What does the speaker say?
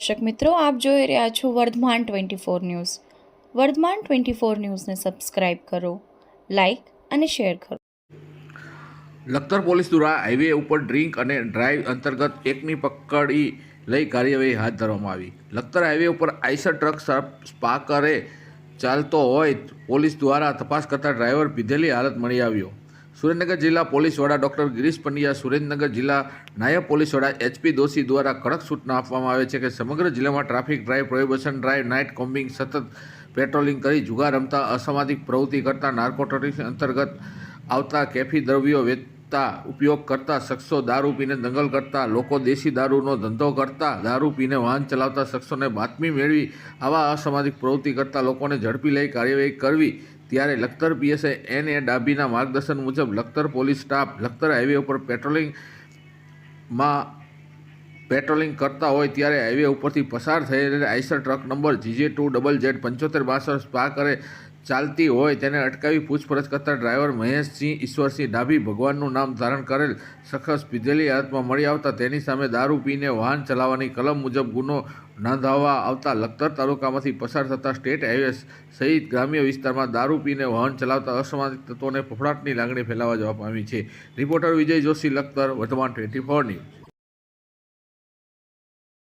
દર્શક મિત્રો, આપ જોઈ રહ્યા છો વર્ધમાન 24 ન્યૂઝ. વર્ધમાન 24 ન્યૂઝને સબસ્ક્રાઇબ કરો, લાઇક અને શેર કરો. લખતર પોલીસ દ્વારા હાઈવે ઉપર ડ્રિંક અને ડ્રાઈવ અંતર્ગત એકની પકડી લઈ કાર્યવાહી હાથ ધરવામાં આવી. લખતર હાઈવે ઉપર આઈસર ટ્રક સ્પાર્કરે ચાલતો હોય પોલીસ દ્વારા તપાસ કરતા ડ્રાઈવર પીધેલી હાલત મળી આવ્યો. સુરેન્દ્રનગર જિલ્લા પોલીસ વડા ડોક્ટર ગિરીશ પંડ્યા, સુરેન્દ્રનગર જિલ્લા નાયબ પોલીસ વડા એચપી દોશી દ્વારા કડક સૂચના આપવામાં આવે છે કે સમગ્ર જિલ્લામાં traffic drive, prohibition drive, night combing, સતત પેટ્રોલિંગ કરી જુગાર રમતા, અસામાજિક પ્રવૃત્તિ કરતા, નાર્કોટિક્સ અંતર્ગત આવતા કેફી દ્રવ્યો વેચતા, ઉપયોગ કરતા શખ્સો, દારૂ પીને દંગલ કરતા લોકો, દેશી દારૂનો ધંધો કરતા, દારૂ પીને વાહન ચલાવતા શખ્સોને બાતમી મેળવી આવા અસામાજિક પ્રવૃત્તિ કરતા લોકોને ઝડપી લઈ કાર્યવાહી કરવી. ત્યારે લખતર પીએસઆઈ એન એ ડાભીના માર્ગદર્શન મુજબ Lakhtar police staff Lakhtar highway ઉપર પેટ્રોલિંગ કરતા હોય ત્યારે હાઈવે ઉપરથી પસાર થયેલી આઈસર ટ્રક નંબર GJ2ZZ 7562 સ્પાર્કરે ચાલતી હોય તેને અટકાવી પૂછપરછ કરતા ડ્રાઈવર મહેશસિંહ ઈશ્વરસિંહ ડાભી ભગવાનનું નામ ધારણ કરેલ શખ્સ પીધેલી હાલતમાં મળી આવતા તેની સામે દારૂ પીને વાહન ચલાવવાની કલમ મુજબ ગુનો નોંધવામાં આવતા લખતર તાલુકામાંથી પસાર થતા સ્ટેટ હાઈવે સહિત ગ્રામ્ય વિસ્તારમાં દારૂ પીને વાહન ચલાવતા અસામાજિક તત્વોને ફફડાટની લાગણી ફેલાવવા જવા પામી છે. રિપોર્ટર વિજય જોશી, લખતર, વર્ધમાન 24 ન્યૂઝ.